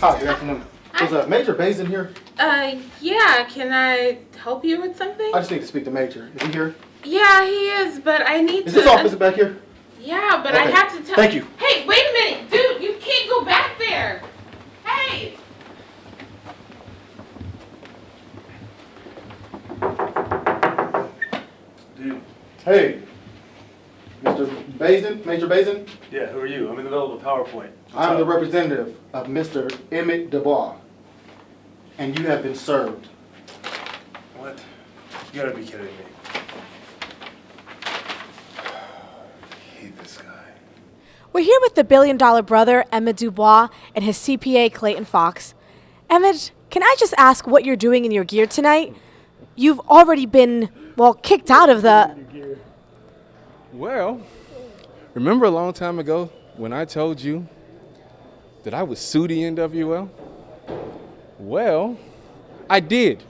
Hi, good afternoon. Is Major Bays in here? Yeah, can I help you with something? I just need to speak to Major. Is he here? Yeah, he is, but I need to... Is his office back here? Yeah, but okay. I have to tell... Thank you. Hey, wait a minute, dude, you can't go back there. Hey! Dude. Hey. Mr. Bazin? Major Bazin? Yeah, who are you? I'm in the middle of a PowerPoint. I'm the representative of Mr. Emmett Dubois. And you have been served. What? You gotta be kidding me. I hate this guy. We're here with the billion-dollar brother, Emmett Dubois, and his CPA, Clayton Fox. Emmett, can I just ask what you're doing in your gear tonight? You've already been, well, kicked out of the... Well, remember a long time ago when I told you that I would sue the NWL? Well, I did.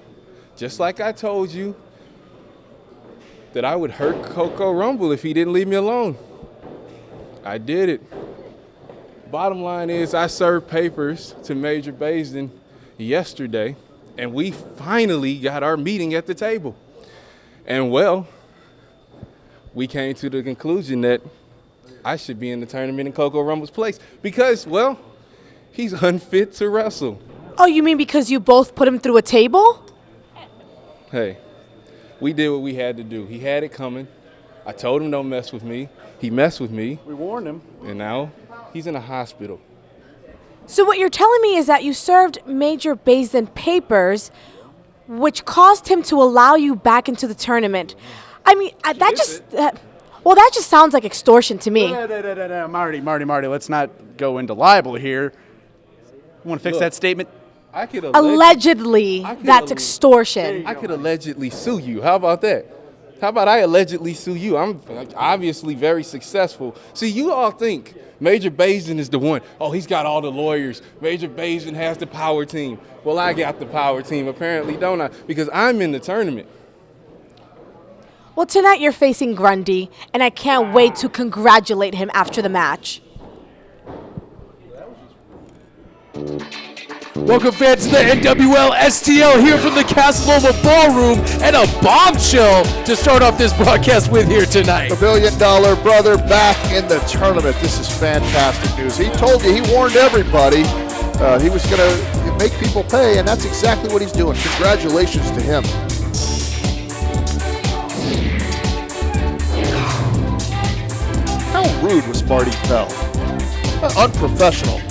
Just like I told you that I would hurt CoCo Rumble if he didn't leave me alone. I did it. Bottom line is I served papers to Major Baysden yesterday, and we finally got our meeting at the table. And well, we came to the conclusion that I should be in the tournament in CoCo Rumble's place because, well, he's unfit to wrestle. Oh, you mean because you both put him through a table? Hey, we did what we had to do. He had it coming. I told him don't mess with me. He messed with me. We warned him. And now he's in a hospital. So what you're telling me is that you served Major Baysden papers, which caused him to allow you back into the tournament. I mean, that just sounds like extortion to me. Marty, let's not go into libel here. You want to fix that statement? I could Allegedly, that's extortion. I could allegedly sue you. How about that? How about I allegedly sue you? I'm obviously very successful. See, you all think Major Baysden is the one. Oh, he's got all the lawyers. Major Baysden has the power team. Well, I got the power team, apparently, don't I? Because I'm in the tournament. Well, tonight you're facing Grundy, and I can't wait to congratulate him after the match. Welcome, fans, to the NWL STL here from the Casa Loma Ballroom, and a bombshell to start off this broadcast with here tonight. The billion-dollar brother back in the tournament. This is fantastic news. He told you, he warned everybody he was going to make people pay, and that's exactly what he's doing. Congratulations to him. How rude was Marty Bell? Unprofessional.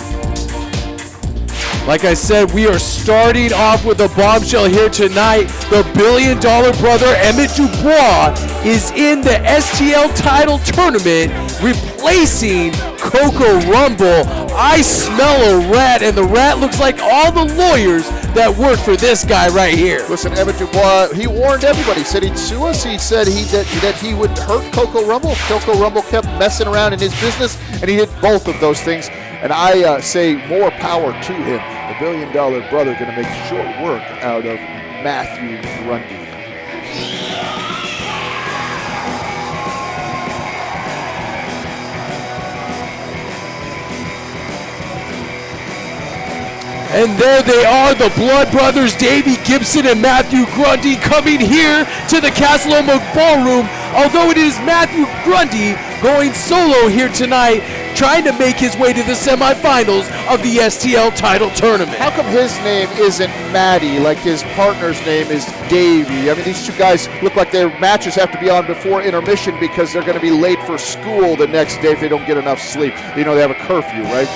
Like I said, we are starting off with a bombshell here tonight. The billion-dollar brother, Emmett Dubois, is in the STL title tournament, replacing CoCo Rumble. I smell a rat, and the rat looks like all the lawyers that work for this guy right here. Listen, Emmett Dubois, he warned everybody. He said he'd sue us. He said that he would hurt CoCo Rumble if CoCo Rumble kept messing around in his business, and he did both of those things. And I say more power to him. The billion-dollar brother going to make short work out of Mathew Grundy. And there they are, the Blood Brothers, Davey Gibson and Mathew Grundy, coming here to the Casa Loma Ballroom. Although it is Mathew Grundy going solo here tonight, trying to make his way to the semifinals of the STL title tournament. How come his name isn't Matty, like his partner's name is Davey? I mean, these two guys look like their matches have to be on before intermission because they're going to be late for school the next day if they don't get enough sleep. You know, they have a curfew, right?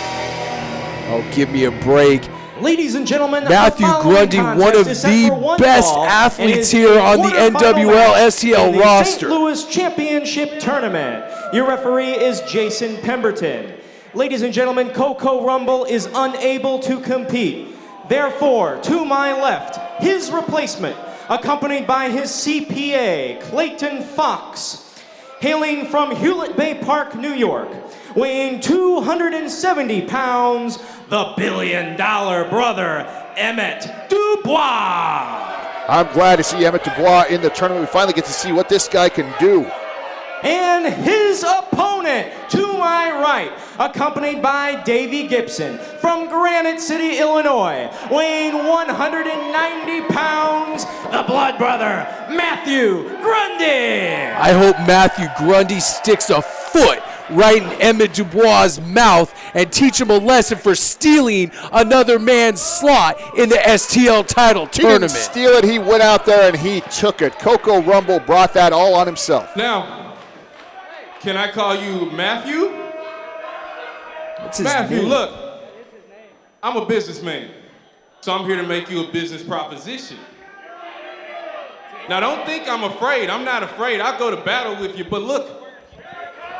Oh, give me a break. Ladies and gentlemen, Mathew Grundy, one of the best athletes here on the NWL STL roster. St. Louis Championship Tournament. Your referee is Jason Pemberton. Ladies and gentlemen, CoCo Rumble is unable to compete. Therefore, to my left, his replacement, accompanied by his CPA, Clayton Fox, hailing from Hewlett Bay Park, New York, weighing 270 pounds, the billion-dollar brother, Emmett Dubois. I'm glad to see Emmett Dubois in the tournament. We finally get to see what this guy can do. And his opponent, to my right, accompanied by Davey Gibson from Granite City, Illinois, weighing 190 pounds, the blood brother, Mathew Grundy. I hope Mathew Grundy sticks a foot right in Emmett Dubois' mouth and teach him a lesson for stealing another man's slot in the STL title tournament. He didn't steal it. He went out there and he took it. CoCo Rumble brought that all on himself. Now, can I call you Mathew? What's his Mathew, name? look, I'm a businessman, so I'm here to make you a business proposition. Now, don't think I'm afraid. I'm not afraid. I'll go to battle with you, but look,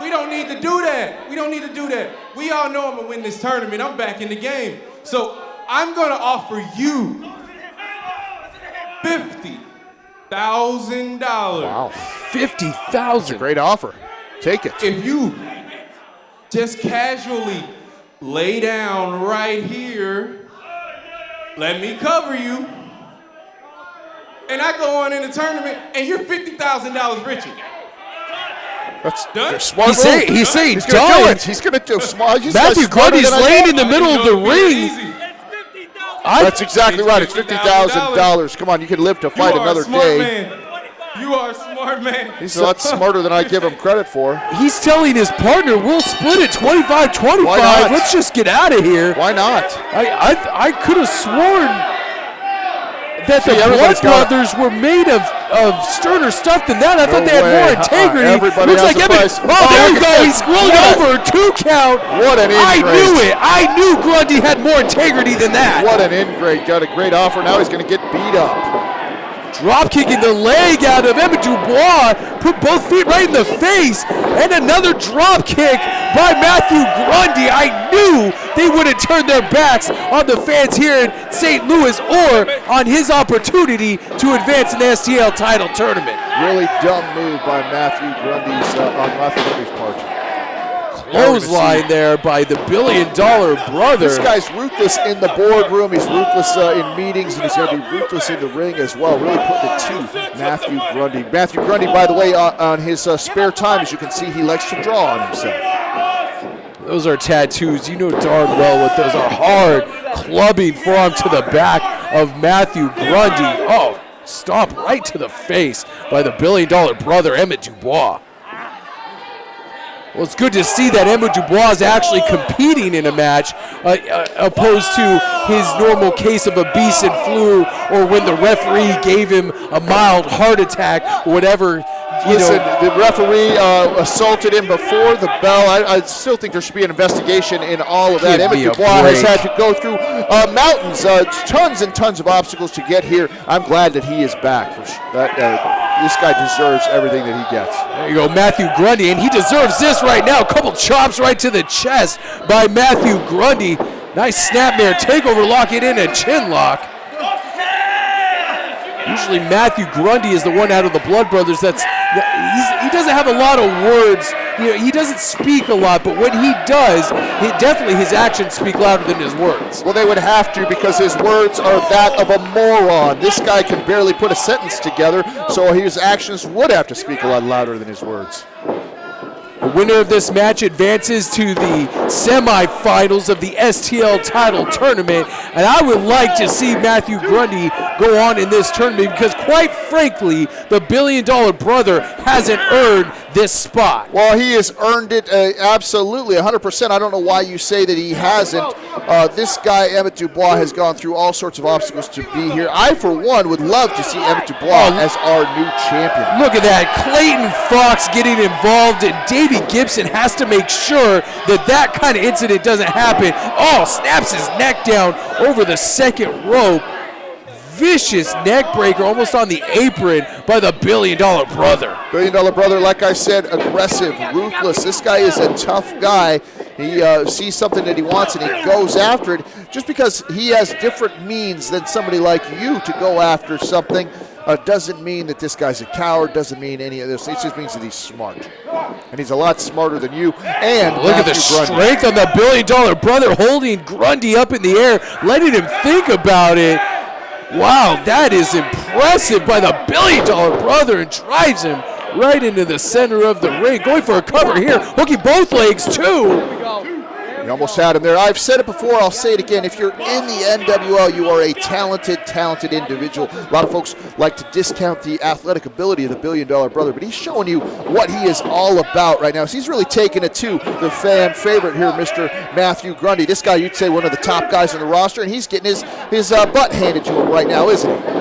we don't need to do that. We don't need to do that. We all know I'm gonna win this tournament. I'm back in the game. So I'm gonna offer you $50,000. Wow. 50,000. Great offer. Take it. If you just casually lay down right here, let me cover you, and I go on in the tournament, and you're $50,000 richer. That's Done? a smart He's move. saying he's He's done. gonna do it. He's gonna do smart. He's Matthew smarter Grundy's than I laying thought. in the middle of the ring. That's exactly right. It's $50,000. Come on, you can live to fight another day. Man. You are a smart man. He's a lot smarter than I give him credit for. He's telling his partner, we'll split it 25-25. Why not? Let's just get out of here. Why not? I could have sworn that the Blood everybody's got- Brothers were made of sterner stuff than that. I thought they had way. more integrity. Everybody Looks has like a Emmett. price. Oh, there you look go. at He's that. rolling over. 2 count. What an I ingrate. knew it. I knew Grundy had more integrity than that. What an ingrate. Got a great offer. Now he's going to get beat up. Drop kicking the leg out of Emmett Dubois, put both feet right in the face, and another drop kick by Mathew Grundy. I knew they would have turned their backs on the fans here in St. Louis or on his opportunity to advance in the STL title tournament. Really dumb move by Mathew Grundy's on Mathew Grundy's part. Clothesline there by the billion-dollar brother. This guy's ruthless in the boardroom. He's ruthless in meetings, and he's going to be ruthless in the ring as well. Really putting it to Mathew Grundy. Mathew Grundy, by the way, on his spare time, as you can see, he likes to draw on himself. Those are tattoos. You know darn well what those are. Hard clubbing forearm to the back of Mathew Grundy. Oh, stomp right to the face by the billion-dollar brother, Emmett Dubois. Well, it's good to see that Emmett Dubois is actually competing in a match opposed to his normal case of a Beeson flu or when the referee gave him a mild heart attack or whatever. Listen, the referee assaulted him before the bell. I still think there should be an investigation in all of that. Give me Emmett a Dubois has break. had to go through mountains, tons and tons of obstacles to get here. I'm glad that he is back. This guy deserves everything that he gets. There you go, Mathew Grundy, and he deserves this right now. A couple chops right to the chest by Mathew Grundy. Nice snapmare, takeover, lock it in, a chin lock. Usually Mathew Grundy is the one out of the Blood Brothers he doesn't have a lot of words. You know, he doesn't speak a lot, but when he does, definitely his actions speak louder than his words. Well, they would have to because his words are that of a moron. This guy can barely put a sentence together, so his actions would have to speak a lot louder than his words. The winner of this match advances to the semifinals of the STL title tournament, and I would like to see Mathew Grundy go on in this tournament because, quite frankly, the billion-dollar brother hasn't earned this spot. Well, he has earned it absolutely 100%. I don't know why you say that he hasn't. This guy, Emmett Dubois, has gone through all sorts of obstacles to be here. I, for one, would love to see Emmett Dubois as our new champion. Look at that. Clayton Fox getting involved, and Davey Gibson has to make sure that kind of incident doesn't happen. Oh, snaps his neck down over the second rope. Vicious neck breaker almost on the apron by the billion-dollar brother. Billion-dollar brother, like I said, aggressive, ruthless. This guy is a tough guy. He sees something that he wants and he goes after it. Just because he has different means than somebody like you to go after something doesn't mean that this guy's a coward, doesn't mean any of this. It just means that he's smart. And he's a lot smarter than you. And look at the strength on the billion-dollar brother holding Grundy up in the air, letting him think about it. Wow, that is impressive by the billion-dollar brother and drives him right into the center of the ring. Going for a cover here, hooking both legs too. You almost had him there. I've said it before, I'll say it again. If you're in the NWL, you are a talented individual. A lot of folks like to discount the athletic ability of the billion-dollar brother, but he's showing you what he is all about right now. So he's really taking it to the fan favorite here, Mr. Mathew Grundy. This guy, you'd say, one of the top guys on the roster, and he's getting his butt handed to him right now, isn't he?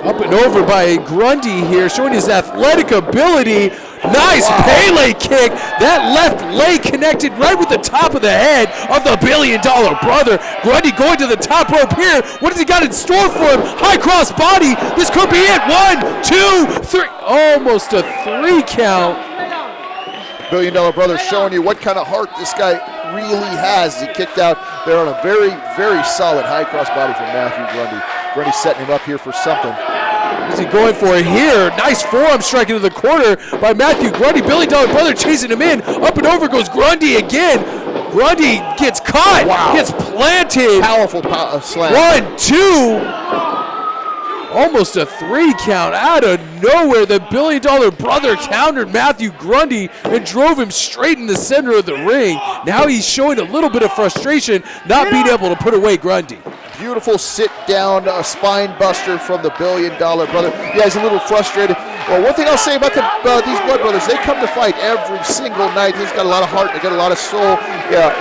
Up and over by Grundy here, showing his athletic ability. Nice Pele kick. That left leg connected right with the top of the head of the billion-dollar brother. Grundy going to the top rope here. What has he got in store for him? High cross body. This could be it. 1, 2, 3. Almost a 3 count. Billion-dollar brother showing you what kind of heart this guy really has. He kicked out there on a very, very solid high cross body from Mathew Grundy. Grundy setting him up here for something. What's he going for here? Nice forearm strike into the corner by Mathew Grundy. Billion-dollar brother chasing him in. Up and over goes Grundy again. Grundy gets caught. Wow. Gets planted. Powerful slam. 1, 2. Almost a 3 count out of nowhere. The billion-dollar brother countered Mathew Grundy and drove him straight in the center of the ring. Now he's showing a little bit of frustration, not being able to put away Grundy. Beautiful sit-down spine buster from the billion-dollar brother. Yeah, he's a little frustrated. Well, one thing I'll say about these Blood Brothers, they come to fight every single night. He's got a lot of heart, they got a lot of soul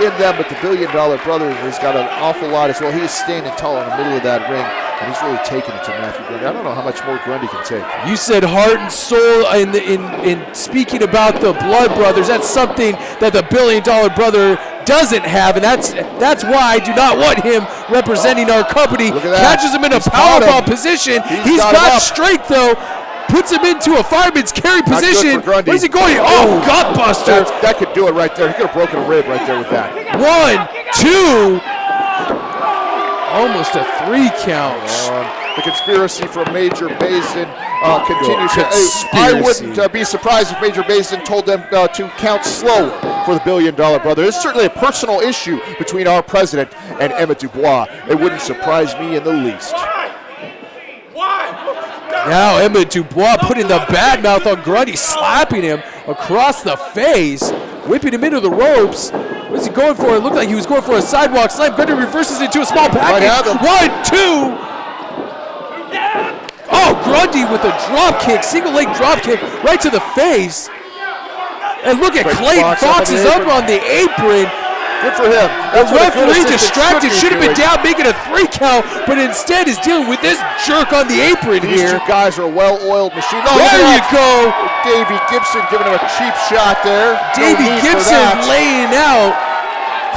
in them, but the billion-dollar brother has got an awful lot as well. He is standing tall in the middle of that ring, and he's really taking it to Mathew Grundy. I don't know how much more Grundy can take. You said heart and soul in speaking about the Blood Brothers. That's something that the billion-dollar brother doesn't have, and that's why I do not want him representing our company. Catches him in a powerbomb position. He's got strength though. Puts him into a fireman's carry position. Where's he going? Oh, gut buster. That could do it right there. He could have broken a rib right there with that. 1, 2. Almost a 3 count. The conspiracy from Major Basin continues. I wouldn't be surprised if Major Basin told them to count slower for the billion-dollar brother. It's certainly a personal issue between our president and Emmett Dubois. It wouldn't surprise me in the least. Now Emmett Dubois putting the bad mouth on Grundy, slapping him across the face, whipping him into the ropes. What's he going for? It looked like he was going for a sidewalk slam. Grundy reverses into a small package. 1, 2. Oh, Grundy with a drop kick, single leg drop kick right to the face. And look at Clayton Fox is up on the apron. Good for him. The referee distracted, should have been down, making a 3 count, but instead is dealing with this jerk on the apron These here. two guys are a well-oiled machine. Oh, there you go. Davey Gibson giving him a cheap shot there. Davey Gibson laying out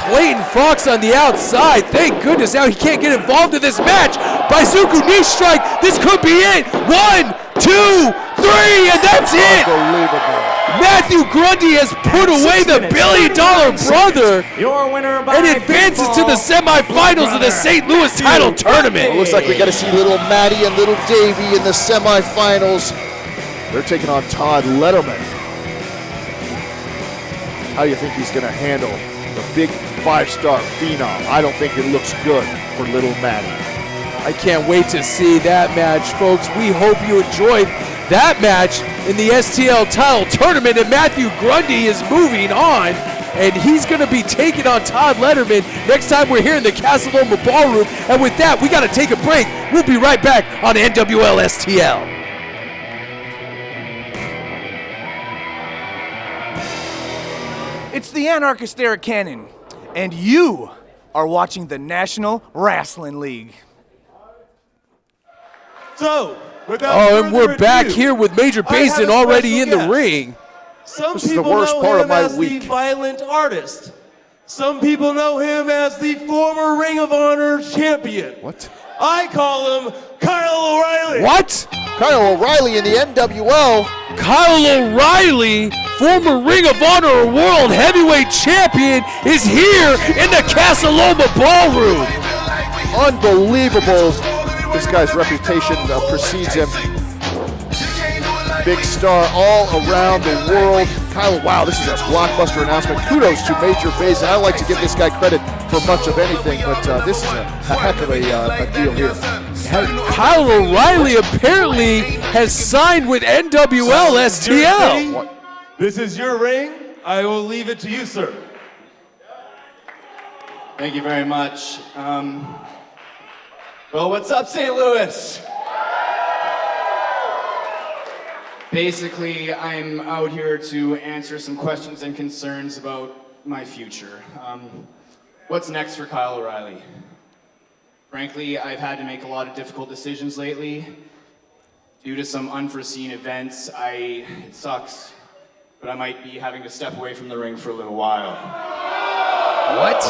Clayton Fox on the outside. Thank goodness now he can't get involved in this match. Baizuku knee strike. This could be it. 1, 2, 3, and that's it. Unbelievable. Mathew Grundy has put away the billion-dollar brother Your winner by and advances to the semifinals of the St. Louis title tournament. It looks like we got to see little Maddie and little Davey in the semifinals. They're taking on Todd Letterman. How do you think he's going to handle the big 5-star phenom? I don't think it looks good for little Maddie. I can't wait to see that match, folks. We hope you enjoyed that match in the STL title tournament, and Mathew Grundy is moving on, and he's going to be taking on Todd Letterman next time we're here in the Casa Loma Ballroom. And with that, we got to take a break. We'll be right back on NWL STL. It's the anarchist Eric Cannon, and you are watching the National Wrestling League. So, and we're back here with Major Basin already in the ring. Some This is the people worst know part of him my as week. the violent artist. Some people know him as the former Ring of Honor champion. What? I call him Kyle O'Reilly. What? Kyle O'Reilly in the NWL. Kyle O'Reilly, former Ring of Honor World Heavyweight Champion, is here in the Casa Loma Ballroom. Unbelievable. This guy's reputation precedes him. Big star all around the world. Kyle, wow, this is a blockbuster announcement. Kudos to Major Basin. I like to give this guy credit for much of anything, but this is a heck of a deal here. Kyle O'Reilly apparently has signed with NWL STL. This is your ring. I will leave it to you, sir. Thank you very much. Well, what's up, St. Louis? Basically, I'm out here to answer some questions and concerns about my future. What's next for Kyle O'Reilly? Frankly, I've had to make a lot of difficult decisions lately. Due to some unforeseen events, it sucks, but I might be having to step away from the ring for a little while. What?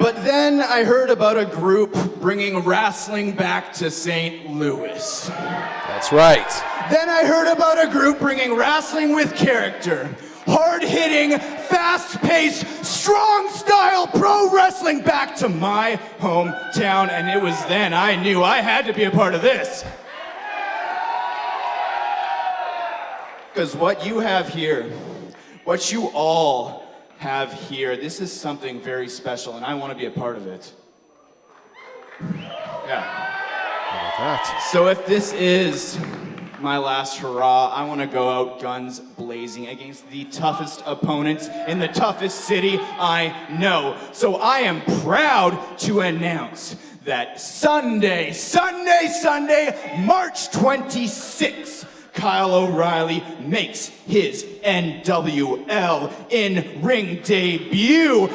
But then I heard about a group bringing wrestling back to St. Louis. That's right. Then I heard about a group bringing wrestling with character. Hard-hitting, fast-paced, strong-style pro wrestling back to my hometown. And it was then I knew I had to be a part of this. Because what you have here, what you all have here, this is something very special, and I want to be a part of it. Yeah. So if this is my last hurrah, I want to go out guns blazing against the toughest opponents in the toughest city I know. So I am proud to announce that Sunday, March 26th, Kyle O'Reilly makes his NWL in-ring debut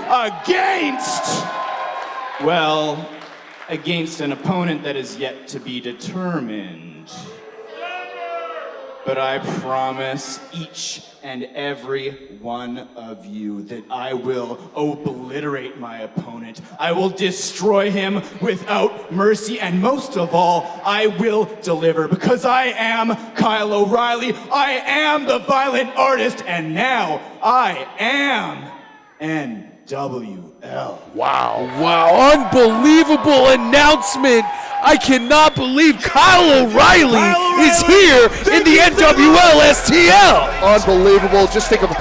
against an opponent that is yet to be determined. But I promise each and every one of you that I will obliterate my opponent. I will destroy him without mercy, and most of all, I will deliver, because I am Kyle O'Reilly. I am the violent artist, and now I am NWL. Wow, unbelievable announcement. I cannot believe Kyle O'Reilly is here in the NWL STL. Unbelievable. Just think of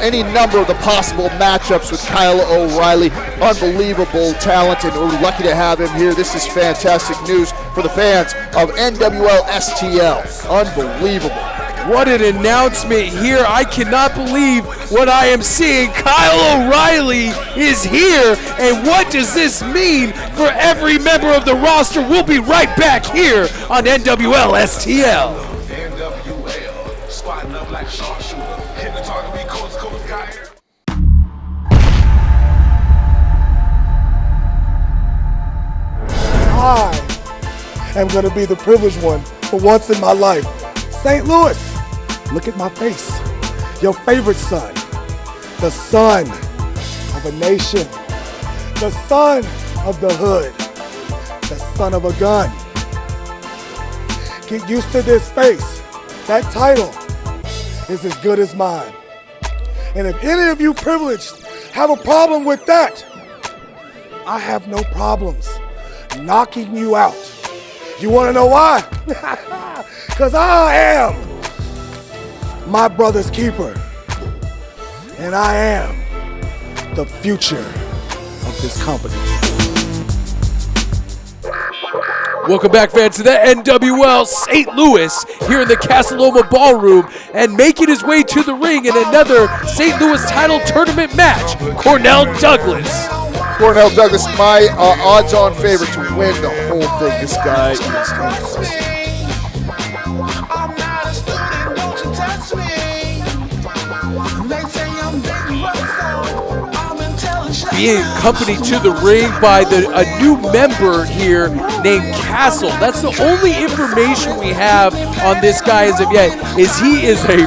any number of the possible matchups with Kyle O'Reilly. Unbelievable talent, and we're lucky to have him here. This is fantastic news for the fans of NWL STL. Unbelievable. What an announcement here. I cannot believe what I am seeing. Kyle O'Reilly is here. And what does this mean for every member of the roster? We'll be right back here on NWL STL. I am going to be the privileged one for once in my life. St. Louis, look at my face. Your favorite son, the son of a nation, the son of the hood, the son of a gun. Get used to this face. That title is as good as mine. And if any of you privileged have a problem with that, I have no problems knocking you out. You want to know why? Because I am my brother's keeper. And I am the future of this company. Welcome back, fans, to the NWL St. Louis here in the Casa Loma Ballroom, and making his way to the ring in another St. Louis title tournament match, Cornell Douglas. Cornell Douglas, my odds-on favorite to win the whole thing. This guy is impressive. Being accompanied to the ring by a new member here named Castle. That's the only information we have on this guy as of yet, is he is a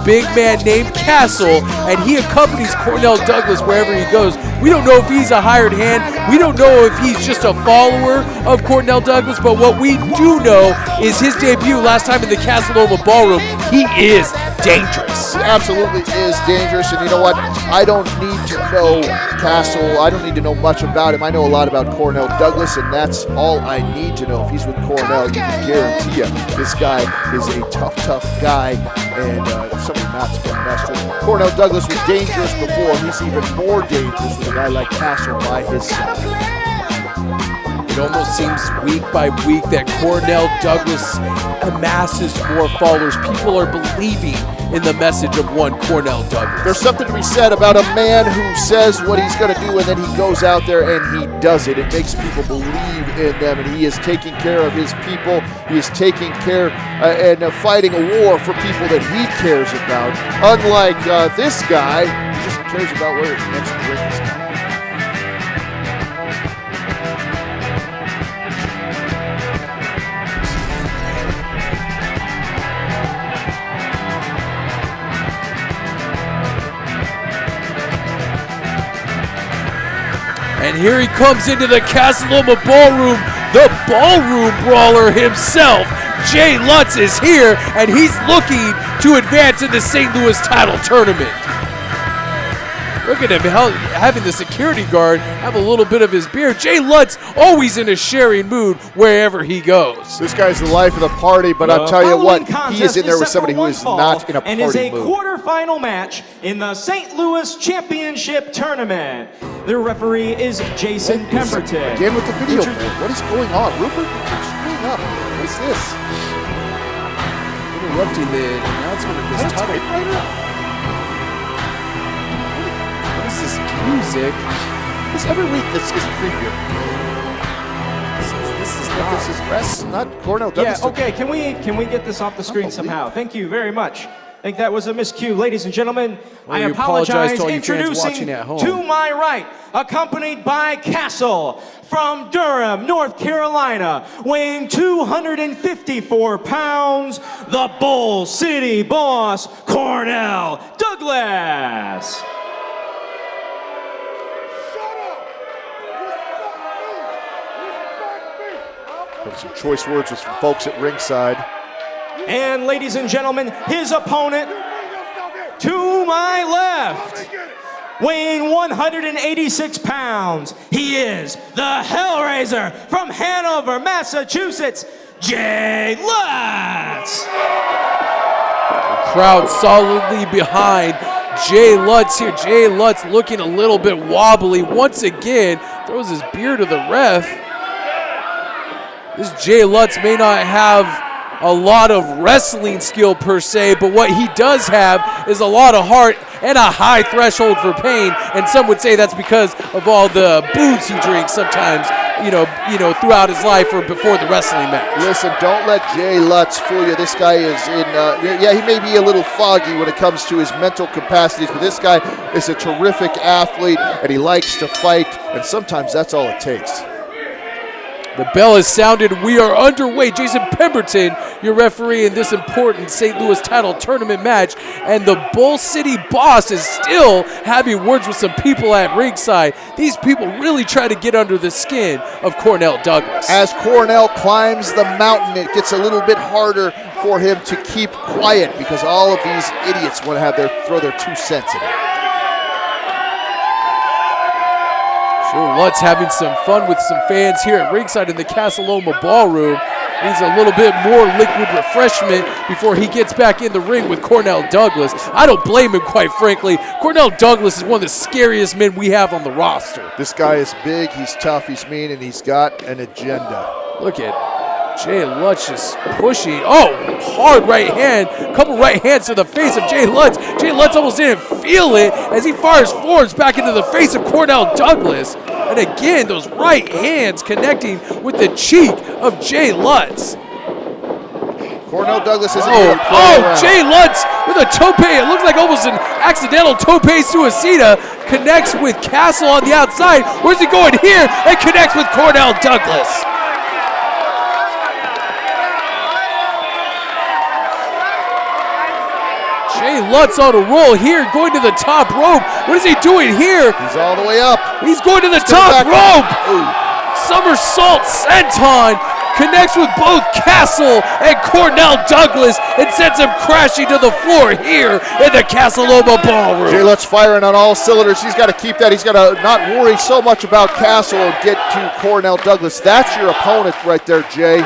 big man named Castle, and he accompanies Cornell Douglas wherever he goes. We don't know if he's a hired hand. We don't know if he's just a follower of Cornell Douglas, but what we do know is his debut last time in the Casa Loma Ballroom, he is dangerous. He absolutely is dangerous, and you know what? I don't need to know Castle. I don't need to know much about him. I know a lot about Cornell Douglas, and that's all I need to know. If he's with Cornell, you can guarantee you this guy is a tough guy, and something not to be messed with. Cornell Douglas was dangerous before. He's even more dangerous with a guy like Castle by his side. It almost seems week by week that Cornell Douglas amasses more followers. People are believing in the message of one Cornell Douglas. There's something to be said about a man who says what he's going to do and then he goes out there and he does it. It makes people believe in them, and he is taking care of his people. He is taking care and fighting a war for people that he cares about. Unlike this guy, who just cares about where his next drink is going. And here he comes into the Casa Loma Ballroom, the ballroom brawler himself. Jay Lutz is here, and he's looking to advance in the St. Louis title tournament. Look at him having the security guard have a little bit of his beer. Jay Lutz always in a sharing mood wherever he goes. This guy's the life of the party, but I'll tell you what, he is in there with somebody who is not in a party mood. And is a quarterfinal match in the St. Louis Championship Tournament. The referee is Jason Pemberton. Again with the video board. What is going on? Rupert, screwing up. What is this? Interrupting the announcement of this title. What is this music? This every week this is creepier. This is not Cornell Douglas. Yeah, okay, can we get this off the screen somehow? Thank you very much. I think that was a miscue. Ladies and gentlemen, I apologize. To all you fans watching Introducing at home. to my right, accompanied by Castle from Durham, North Carolina, weighing 254 pounds, the Bull City Boss, Cornell Douglas. Some choice words with some folks at ringside. And ladies and gentlemen, his opponent to my left, weighing 186 pounds, he is the Hellraiser from Hanover, Massachusetts, Jay Lutz. The crowd solidly behind Jay Lutz here. Jay Lutz looking a little bit wobbly. Once again, throws his beer to the ref. This Jay Lutz may not have a lot of wrestling skill per se, but what he does have is a lot of heart and a high threshold for pain, and some would say that's because of all the booze he drinks sometimes, you know, throughout his life or before the wrestling match. Listen, don't let Jay Lutz fool you. This guy is in, yeah, he may be a little foggy when it comes to his mental capacities, but this guy is a terrific athlete, and he likes to fight, and sometimes that's all it takes. The bell has sounded. We are underway. Jason Pemberton, your referee in this important St. Louis title tournament match. And the Bull City Boss is still having words with some people at ringside. These people really try to get under the skin of Cornell Douglas. As Cornell climbs the mountain, it gets a little bit harder for him to keep quiet because all of these idiots want to throw their 2 cents in it. Lutz having some fun with some fans here at ringside in the Casa Loma Ballroom. Needs a little bit more liquid refreshment before he gets back in the ring with Cornell Douglas. I don't blame him, quite frankly. Cornell Douglas is one of the scariest men we have on the roster. This guy is big, he's tough, he's mean, and he's got an agenda. Look at Jay Lutz just pushing. Oh, hard right hand. Couple right hands to the face of Jay Lutz. Jay Lutz almost didn't feel it as he fires forwards back into the face of Cornell Douglas. And again, those right hands connecting with the cheek of Jay Lutz. Cornell Douglas isn't Jay Lutz with a tope. It looks like almost an accidental tope suicida. Connects with Castle on the outside. Where's he going here? And connects with Cornell Douglas. Jay Lutz on a roll here, going to the top rope. What is he doing here? He's all the way up. He's going to the top rope. Somersault senton connects with both Castle and Cornell Douglas and sends him crashing to the floor here in the Casa Loma Ballroom. Jay Lutz firing on all cylinders. He's got to keep that. He's got to not worry so much about Castle and get to Cornell Douglas. That's your opponent right there, Jay.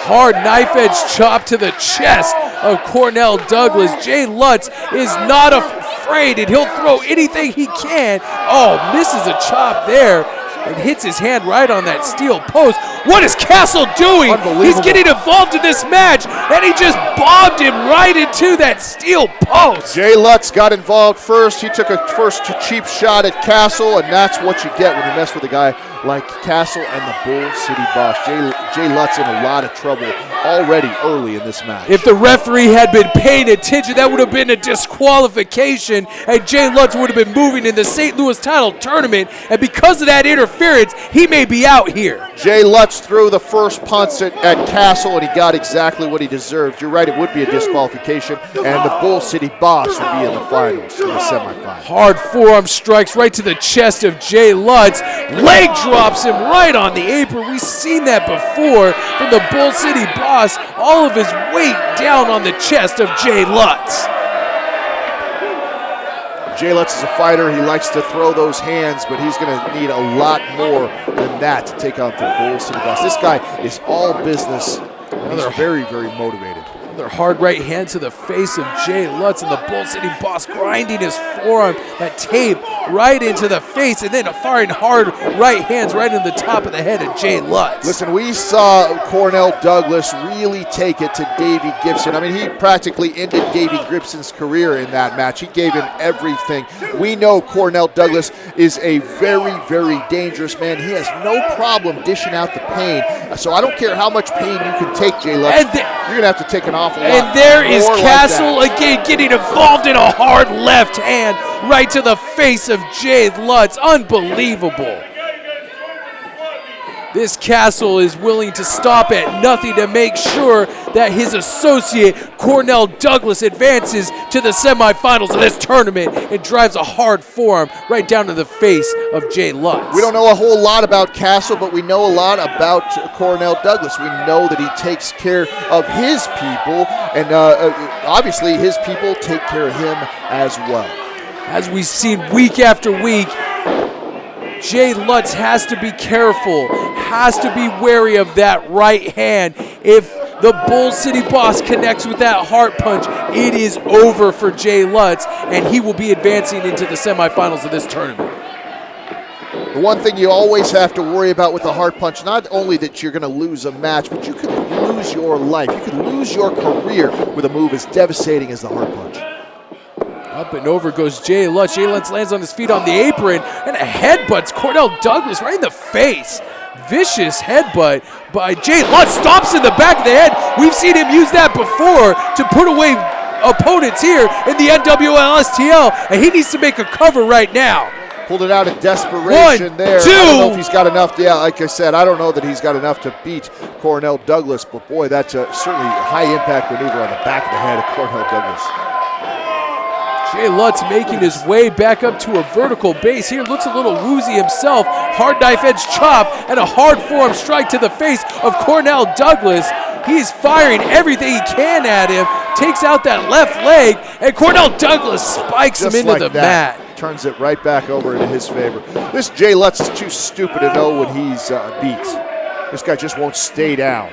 Hard knife edge chop to the chest of Cornell Douglas. Jay Lutz is not afraid, and he'll throw anything he can. Oh, misses a chop there. and hits his hand right on that steel post. What is Castle doing? He's getting involved in this match, and he just bombed him right into that steel post. Jay Lutz got involved first. He took a first cheap shot at Castle, and that's what you get when you mess with a guy like Castle and the Bull City Boss. Jay Lutz in a lot of trouble already early in this match. If the referee had been paying attention, that would have been a disqualification, and Jay Lutz would have been moving in the St. Louis title tournament, and because of that interference, he may be out here. Jay Lutz threw the first punch at Castle, and he got exactly what he deserved. You're right, it would be a disqualification, and the Bull City Boss would be in the finals, in the semifinals. Hard forearm strikes right to the chest of Jay Lutz. Leg drops him right on the apron. We've seen that before from the Bull City Boss. All of his weight down on the chest of Jay Lutz. Jay Lutz is a fighter. He likes to throw those hands, but he's going to need a lot more than that to take on the Bull City Boss. This guy is all business. He's very, very motivated. Another hard right hand to the face of Jay Lutz, and the Bull City Boss grinding his forearm, that tape right into the face, and then firing hard right hands right in the top of the head of Jay Lutz. Listen, we saw Cornell Douglas really take it to Davey Gibson. I mean, he practically ended Davey Gibson's career in that match. He gave him everything. We know Cornell Douglas is a very, very dangerous man. He has no problem dishing out the pain. So I don't care how much pain you can take, Jay Lutz. You're going to have to take an awful lot. And there is more Castle like again getting involved in a hard left hand right to the face of Jay Lutz. Unbelievable. This Castle is willing to stop at nothing to make sure that his associate, Cornell Douglas, advances to the semifinals of this tournament and drives a hard forearm right down to the face of Jay Lutz. We don't know a whole lot about Castle, but we know a lot about Cornell Douglas. We know that he takes care of his people, and obviously his people take care of him as well. As we've seen week after week, Jay Lutz has to be careful, has to be wary of that right hand. If the Bull City Boss connects with that heart punch, it is over for Jay Lutz, and he will be advancing into the semifinals of this tournament. The one thing you always have to worry about with the heart punch, not only that you're going to lose a match, but you could lose your life. You could lose your career with a move as devastating as the heart punch. Up and over goes Jay Lutz. Jay Lutz lands on his feet on the apron, and a headbutts Cornell Douglas right in the face. Vicious headbutt by Jay Lutz. Stops in the back of the head. We've seen him use that before to put away opponents here in the NWL STL, and he needs to make a cover right now. Pulled it out in desperation. One, there. two. I don't know if he's got enough. Yeah, like I said, I don't know that he's got enough to beat Cornell Douglas, but boy, that's certainly a high-impact maneuver on the back of the head of Cornell Douglas. Jay Lutz making his way back up to a vertical base here. Looks a little woozy himself. Hard knife edge chop and a hard forearm strike to the face of Cornell Douglas. He's firing everything he can at him. Takes out that left leg, and Cornell Douglas spikes him into the mat. Turns it right back over into his favor. This Jay Lutz is too stupid to know when he's beat. This guy just won't stay down.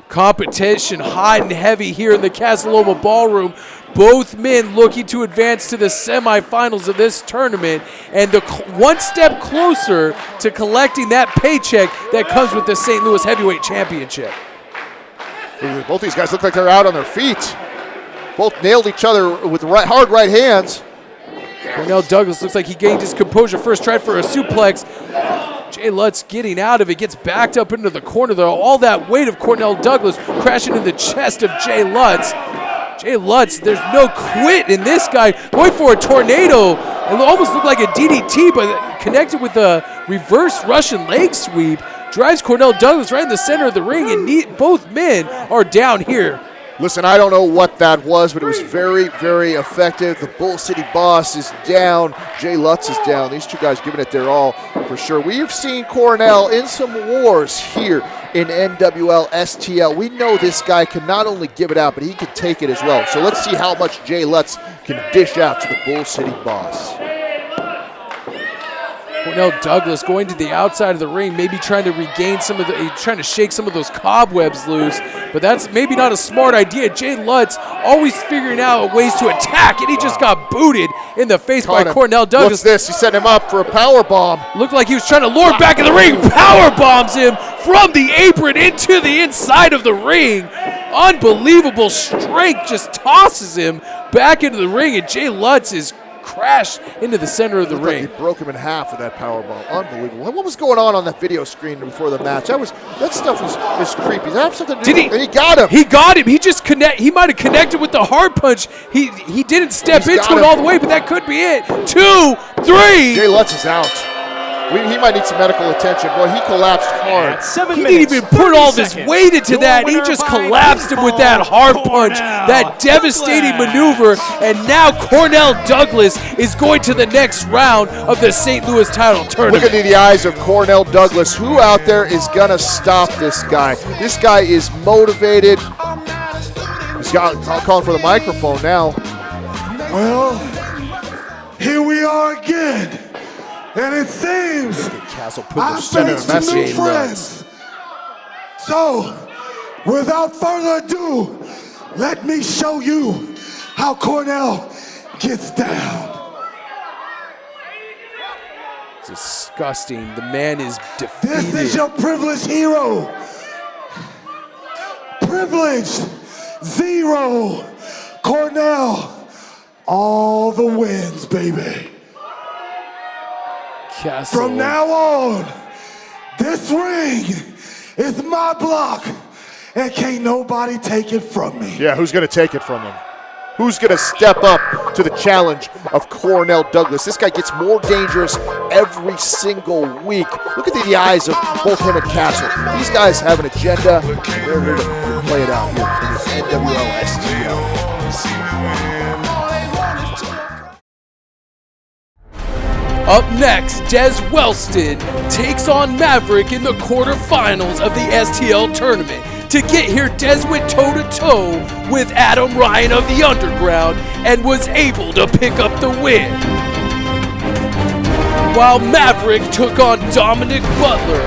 Competition hot and heavy here in the Casa Loma Ballroom. Both men looking to advance to the semifinals of this tournament, and one step closer to collecting that paycheck that comes with the St. Louis Heavyweight Championship. Both these guys look like they're out on their feet. Both nailed each other with hard right hands. Cornell Douglas looks like he gained his composure. First tried for a suplex. Jay Lutz getting out of it, gets backed up into the corner there. All that weight of Cornell Douglas crashing in the chest of Jay Lutz. Jay Lutz, there's no quit in this guy. Going for a tornado. It almost looked like a DDT, but connected with a reverse Russian leg sweep. Drives Cornell Douglas right in the center of the ring, and both men are down here. Listen, I don't know what that was, but it was very, very effective. The Bull City Boss is down. Jay Lutz is down. These two guys giving it their all for sure. We've seen Cornell in some wars here in NWL STL. We know this guy can not only give it out, but he can take it as well. So let's see how much Jay Lutz can dish out to the Bull City Boss. Cornell Douglas going to the outside of the ring, maybe trying to regain trying to shake some of those cobwebs loose, but that's maybe not a smart idea. Jay Lutz always figuring out ways to attack, and he just got booted in the face by Caught him. Cornell Douglas. What's this? He set him up for a power bomb. Looked like he was trying to lure back in the ring. Power bombs him from the apron into the inside of the ring. Unbelievable strength, just tosses him back into the ring, and Jay Lutz is crashed into the center of the ring. Like he broke him in half with that power bomb. Unbelievable. What was going on that video screen before the match? That stuff was creepy. Did that have something to do? And he got him. He got him. He might have connected with the hard punch. He didn't step into it all the way, but that could be it. 2, 3. Jay Lutz is out. He might need some medical attention. Boy, he collapsed hard. He didn't even put all this weight into that. He just collapsed him with that hard punch, that devastating maneuver. And now Cornell Douglas is going to the next round of the St. Louis title tournament. Look at the eyes of Cornell Douglas. Who out there is going to stop this guy? This guy is motivated. He's calling for the microphone now. Well, here we are again. And it seems I found some new friends. So, without further ado, let me show you how Cornell gets down. Disgusting. The man is defeated. This is your privileged hero. Privileged 0. Cornell. All the wins, baby. From now on, this ring is my block, and can't nobody take it from me. Yeah, who's going to take it from him? Who's going to step up to the challenge of Cornell Douglas? This guy gets more dangerous every single week. Look at the eyes of both him and Castle. These guys have an agenda. They're here to play it out here in the NWL STL. Up next, Dez Wellston takes on Maverick in the quarterfinals of the STL tournament. To get here, Dez went toe-to-toe with Adam Ryan of the Underground and was able to pick up the win. While Maverick took on Dominic Butler,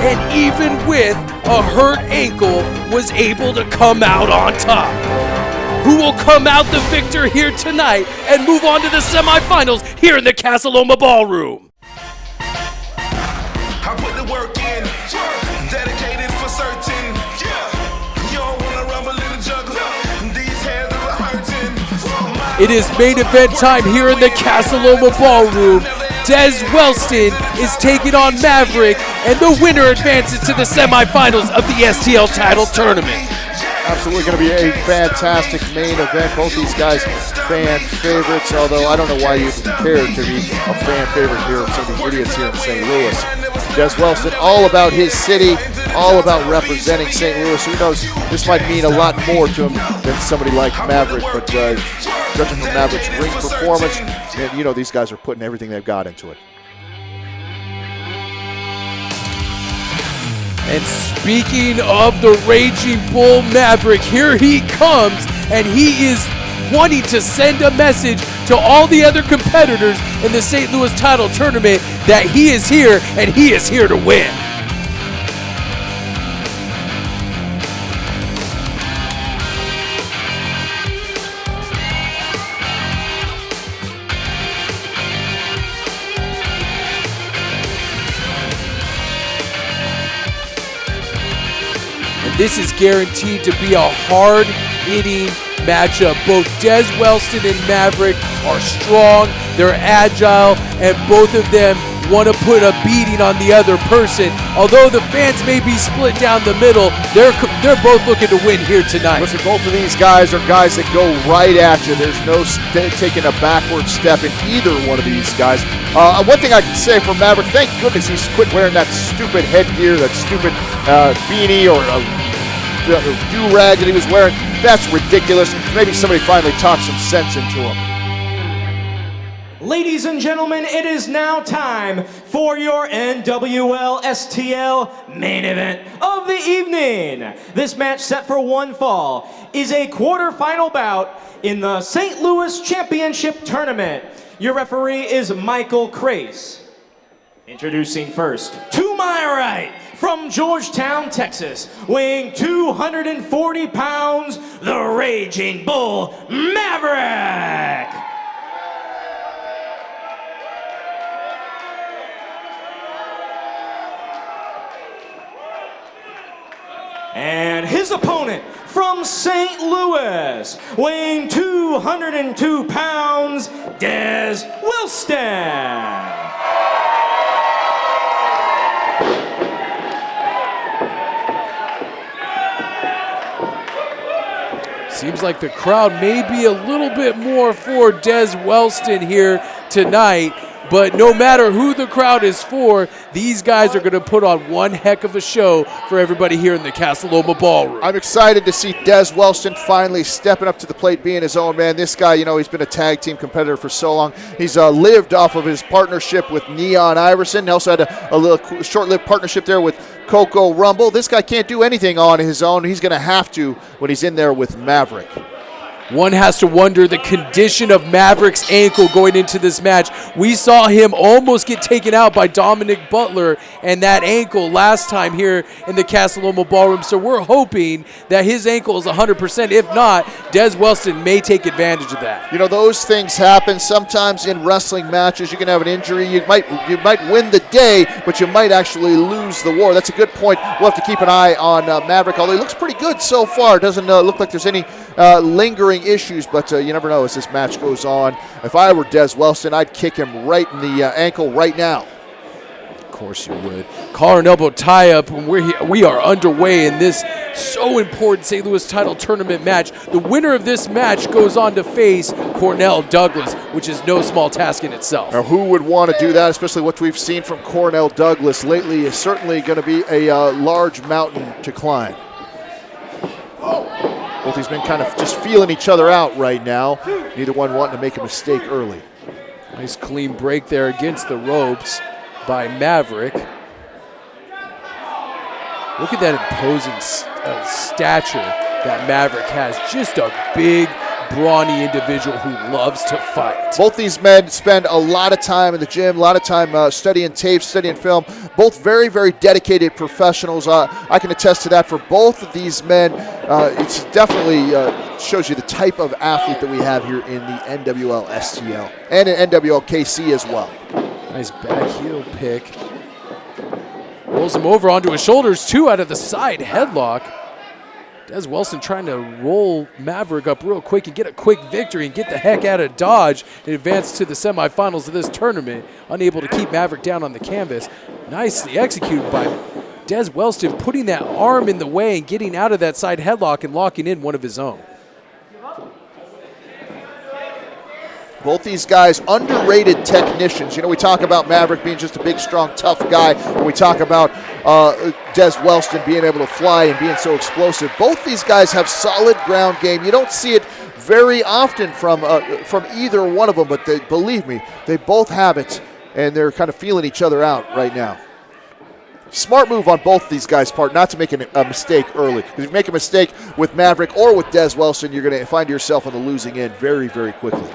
and even with a hurt ankle, was able to come out on top. Who will come out the victor here tonight and move on to the semifinals here in the Casa Loma Ballroom? I put the work in, dedicated for certain. You don't wanna rumble in the jungle. These hands are hurting. It is main event time here in the Casa Loma Ballroom. Dez Wellston is taking on Maverick, and the winner advances to the semifinals of the STL title tournament. Absolutely going to be a fantastic main event. Both these guys fan favorites, although I don't know why you care to be a fan favorite here of some of these idiots here in St. Louis. Dez Wellston, all about his city, all about representing St. Louis. Who knows, this might mean a lot more to him than somebody like Maverick, but judging from Maverick's ring performance, man, you know these guys are putting everything they've got into it. And speaking of the Raging Bull Maverick, here he comes, and he is wanting to send a message to all the other competitors in the St. Louis title tournament that he is here, and he is here to win. This is guaranteed to be a hard-hitting matchup. Both Dez Wellston and Maverick are strong, they're agile, and both of them want to put a beating on the other person. Although the fans may be split down the middle, they're both looking to win here tonight. Listen, both of these guys are guys that go right at you. There's no taking a backward step in either one of these guys. One thing I can say for Maverick, thank goodness he's quit wearing that stupid headgear, that stupid beanie or do-rag that he was wearing. That's ridiculous. Maybe somebody finally talked some sense into him. Ladies and gentlemen, it is now time for your NWL STL main event of the evening. This match, set for one fall, is a quarterfinal bout in the St. Louis Championship Tournament. Your referee is Michael Crace. Introducing first, to my right, from Georgetown, Texas, weighing 240 pounds, the Raging Bull Maverick. his opponent from St. Louis, weighing 202 pounds, Dez Wellston. Seems like the crowd may be a little bit more for Dez Wellston here tonight, but no matter who the crowd is for, these guys are going to put on one heck of a show for everybody here in the Casa Loma Ballroom. I'm excited to see Dez Wellston finally stepping up to the plate, being his own man. This guy, he's been a tag team competitor for so long. He's lived off of his partnership with Neon Iverson. He also had a little short-lived partnership there with CoCo Rumble. This guy can't do anything on his own. He's going to have to when he's in there with Maverick. One has to wonder the condition of Maverick's ankle going into this match. We saw him almost get taken out by Dominic Butler and that ankle last time here in the Casa Loma Ballroom. So we're hoping that his ankle is 100%. If not, Dez Wellston may take advantage of that. Those things happen sometimes in wrestling matches. You can have an injury. You might win the day, but you might actually lose the war. That's a good point. We'll have to keep an eye on Maverick, although he looks pretty good so far. Doesn't look like there's any lingering issues, but you never know as this match goes on. If I were Dez Wellston, I'd kick him right in the ankle right now. Of course you would. Collar and elbow tie-up, and we are underway in this so important St. Louis title tournament match. The winner of this match goes on to face Cornell Douglas, which is no small task in itself. Now, who would want to do that, especially what we've seen from Cornell Douglas lately is certainly going to be a large mountain to climb. Both these men kind of just feeling each other out right now. Neither one wanting to make a mistake early. Nice clean break there against the ropes by Maverick. Look at that imposing stature that Maverick has. Just a big, brawny individual who loves to fight. Both these men spend a lot of time in the gym, a lot of time studying tapes, studying film. Both very, very dedicated professionals. I can attest to that for both of these men. It's definitely shows you the type of athlete that we have here in the NWL STL and in NWL KC as well. Nice back heel pick. Rolls him over onto his shoulders, two out of the side headlock. Dez Wellston trying to roll Maverick up real quick and get a quick victory and get the heck out of Dodge and advance to the semifinals of this tournament. Unable to keep Maverick down on the canvas. Nicely executed by Dez Wellston, putting that arm in the way and getting out of that side headlock and locking in one of his own. Both these guys, underrated technicians. We talk about Maverick being just a big, strong, tough guy. And we talk about Dez Wellston being able to fly and being so explosive. Both these guys have solid ground game. You don't see it very often from either one of them, but believe me, they both have it, and they're kind of feeling each other out right now. Smart move on both these guys' part not to make a mistake early. Because if you make a mistake with Maverick or with Dez Wellston, you're going to find yourself on the losing end very, very quickly.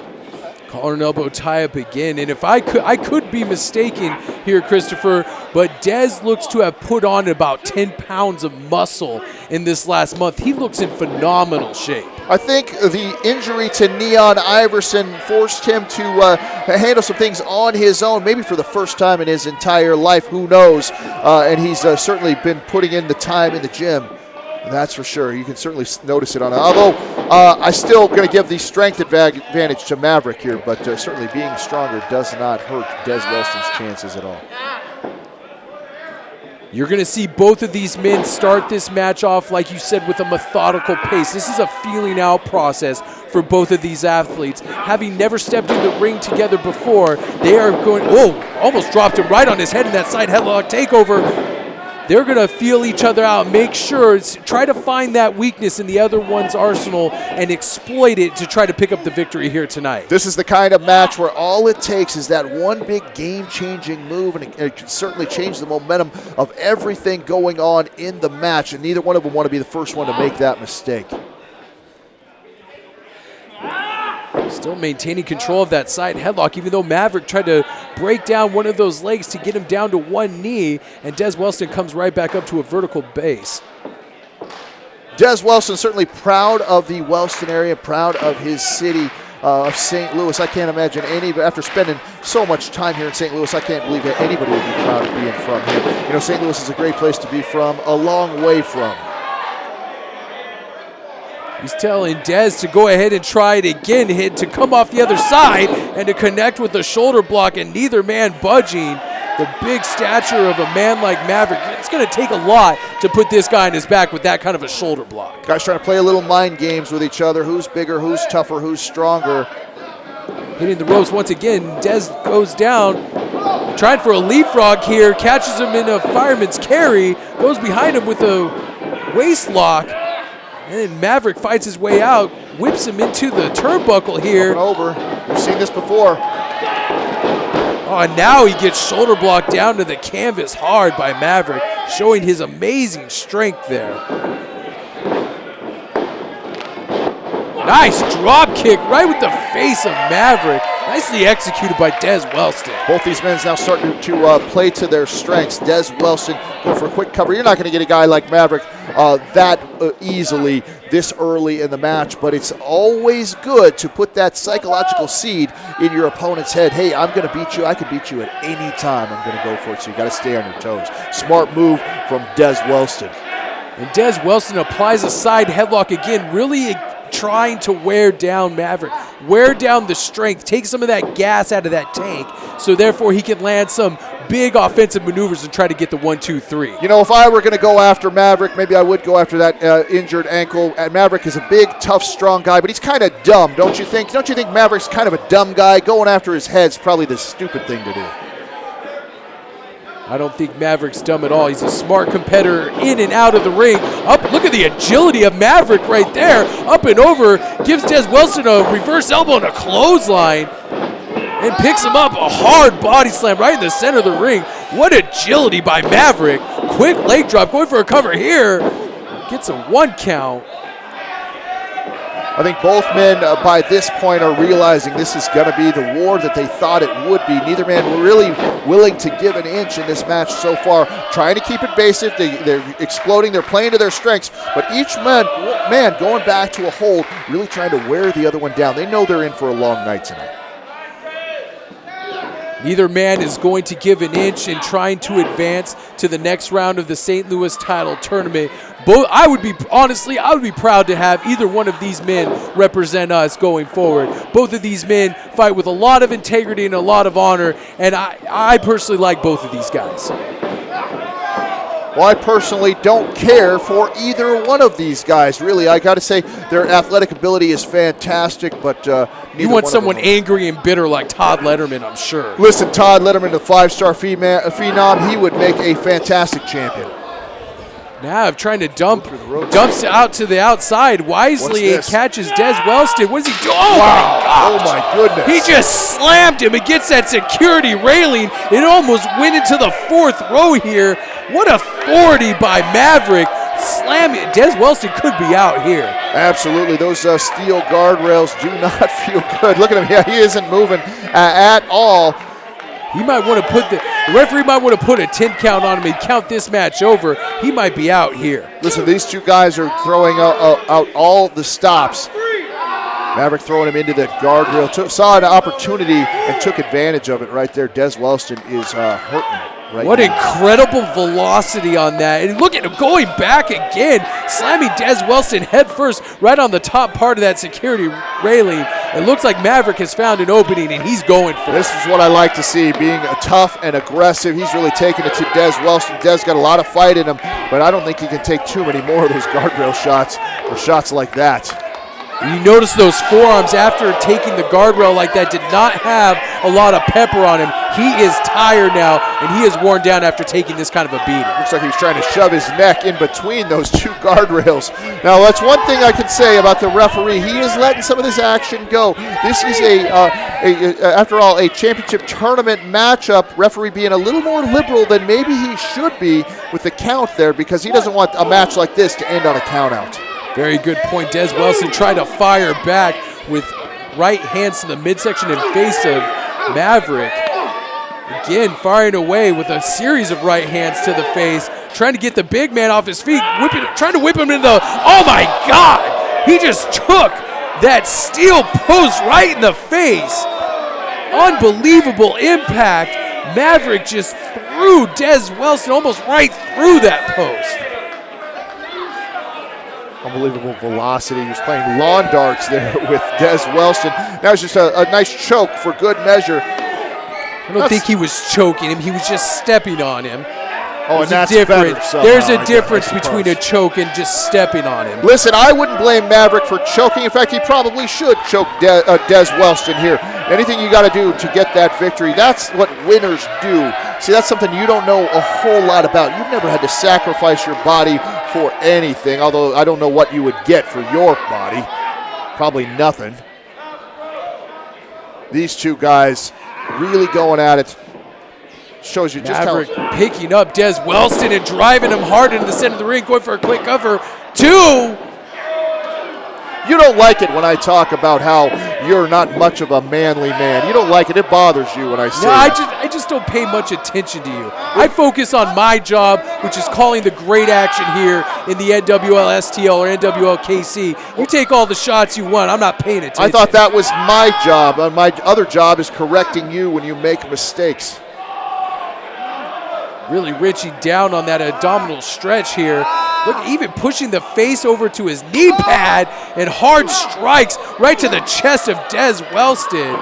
Collar and elbow tie-up again, and if I could be mistaken here, Christopher, but Dez looks to have put on about 10 pounds of muscle in this last month. He looks in phenomenal shape. I think the injury to Neon Iverson forced him to handle some things on his own, maybe for the first time in his entire life, who knows, and he's certainly been putting in the time in the gym. That's for sure. You can certainly notice it on it. Although I still going to give the strength advantage to Maverick here, but certainly being stronger does not hurt Dez Wellston's chances at all. You're going to see both of these men start this match off, like you said, with a methodical pace. This is a feeling out process for both of these athletes. Having never stepped in the ring together before, they are going, almost dropped him right on his head in that side headlock takeover. They're going to feel each other out, make sure, try to find that weakness in the other one's arsenal and exploit it to try to pick up the victory here tonight. This is the kind of match where all it takes is that one big game-changing move, and it can certainly change the momentum of everything going on in the match, and neither one of them want to be the first one to make that mistake. Still maintaining control of that side headlock, even though Maverick tried to break down one of those legs to get him down to one knee, and Dez Wellston comes right back up to a vertical base. Dez Wellston certainly proud of the Welston area, proud of his city of St. Louis. I can't imagine after spending so much time here in St. Louis, I can't believe that anybody would be proud of being from here. St. Louis is a great place to be from, a long way from. He's telling Dez to go ahead and try it again, to come off the other side and to connect with the shoulder block, and neither man budging. The big stature of a man like Maverick, it's going to take a lot to put this guy on his back with that kind of a shoulder block. Guys trying to play a little mind games with each other. Who's bigger, who's tougher, who's stronger. Hitting the ropes once again. Dez goes down, trying for a leapfrog here, catches him in a fireman's carry, goes behind him with a waist lock, and then Maverick fights his way out, whips him into the turnbuckle here. Over. We've seen this before. Oh, and now he gets shoulder blocked down to the canvas hard by Maverick, showing his amazing strength there. Nice drop kick right with the face of Maverick. Nicely executed by Dez Wellston. Both these men now starting to play to their strengths. Dez Wellston going for a quick cover. You're not going to get a guy like Maverick that easily this early in the match, but it's always good to put that psychological seed in your opponent's head. Hey, I'm going to beat you. I can beat you at any time. I'm going to go for it, so you got to stay on your toes. Smart move from Dez Wellston. And Dez Wellston applies a side headlock again, really trying to wear down Maverick, wear down the strength, take some of that gas out of that tank, so therefore he can land some big offensive maneuvers and try to get the 1-2-3. You know, if I were going to go after Maverick, maybe I would go after that injured ankle. Maverick is a big, tough, strong guy, but he's kind of dumb, don't you think? Don't you think Maverick's kind of a dumb guy? Going after his head's probably the stupid thing to do. I don't think Maverick's dumb at all. He's a smart competitor in and out of the ring. Up, look at the agility of Maverick right there. Up and over, gives Dez Wellston a reverse elbow and a clothesline, and picks him up, a hard body slam right in the center of the ring. What agility by Maverick. Quick leg drop, going for a cover here. Gets a 1 count. I think both men by this point are realizing this is going to be the war that they thought it would be. Neither man really willing to give an inch in this match so far, trying to keep it basic. They're exploding, they're playing to their strengths, but each man going back to a hold, really trying to wear the other one down. They know they're in for a long night tonight. Neither man is going to give an inch in trying to advance to the next round of the St. Louis title tournament. I would be proud to have either one of these men represent us going forward. Both of these men fight with a lot of integrity and a lot of honor, and I personally like both of these guys. Well, I personally don't care for either one of these guys, really. I got to say, their athletic ability is fantastic, but you want someone angry and bitter like Todd Letterman, I'm sure. Listen, Todd Letterman, the 5-star phenom, he would make a fantastic champion. Now trying to dumps out to the outside wisely and catches Dez Wellston. What is he doing? Oh, wow. My gosh. Oh, my goodness. He just slammed him against that security railing. It almost went into the 4th row here. What authority by Maverick. Slamming. Dez Wellston could be out here. Absolutely. Those steel guardrails do not feel good. Look at him. Yeah, he isn't moving at all. He might want to the referee might want to put a 10 count on him and count this match over. He might be out here. Listen, these two guys are throwing out all the stops. Maverick throwing him into the guardrail. Saw an opportunity and took advantage of it right there. Dez Wellston is hurting. What incredible velocity on that. And look at him going back again, slamming Dez Wellston head first right on the top part of that security railing. It looks like Maverick has found an opening, and he's going for it. This is what I like to see, being tough and aggressive. He's really taking it to Dez Wellston. Dez got a lot of fight in him, but I don't think he can take too many more of those guardrail shots or shots like that. You notice those forearms after taking the guardrail like that did not have a lot of pepper on him. He is tired now, and he is worn down after taking this kind of a beating. Looks like he was trying to shove his neck in between those two guardrails. Now, that's one thing I can say about the referee. He is letting some of this action go. This is, after all, a championship tournament matchup. Referee being a little more liberal than maybe he should be with the count there, because he doesn't want a match like this to end on a count out. Very good point. Dez Wellston tried to fire back with right hands to the midsection and face of Maverick. Again, firing away with a series of right hands to the face, trying to get the big man off his feet, trying to whip him into the, oh my God! He just took that steel post right in the face. Unbelievable impact. Maverick just threw Dez Wellston almost right through that post. Unbelievable velocity. He was playing lawn darts there with Dez Wellston. That was just a nice choke for good measure. I don't think he was choking him. He was just stepping on him. Oh, and that's different. better somehow, There's a difference between a choke and just stepping on him. Listen, I wouldn't blame Maverick for choking. In fact, he probably should choke Dez Wellston here. Anything you got to do to get that victory, that's what winners do. See, that's something you don't know a whole lot about. You've never had to sacrifice your body for anything, although I don't know what you would get for your body. Probably nothing. These two guys really going at it. Shows you just Maverick how picking up Dez Wellston and driving him hard into the center of the ring, going for a quick cover. 2. you don't like it when I talk about how you're not much of a manly man. You don't like it. It bothers you when I say that. I just don't pay much attention to you. I focus on my job, which is calling the great action here in the NWL STL or NWL KC. You take all the shots you want. I'm not paying attention. I thought that was my job. My other job is correcting you when you make mistakes. Really Richie down on that abdominal stretch here. Look, even pushing the face over to his knee pad and hard strikes right to the chest of Dez Wellston.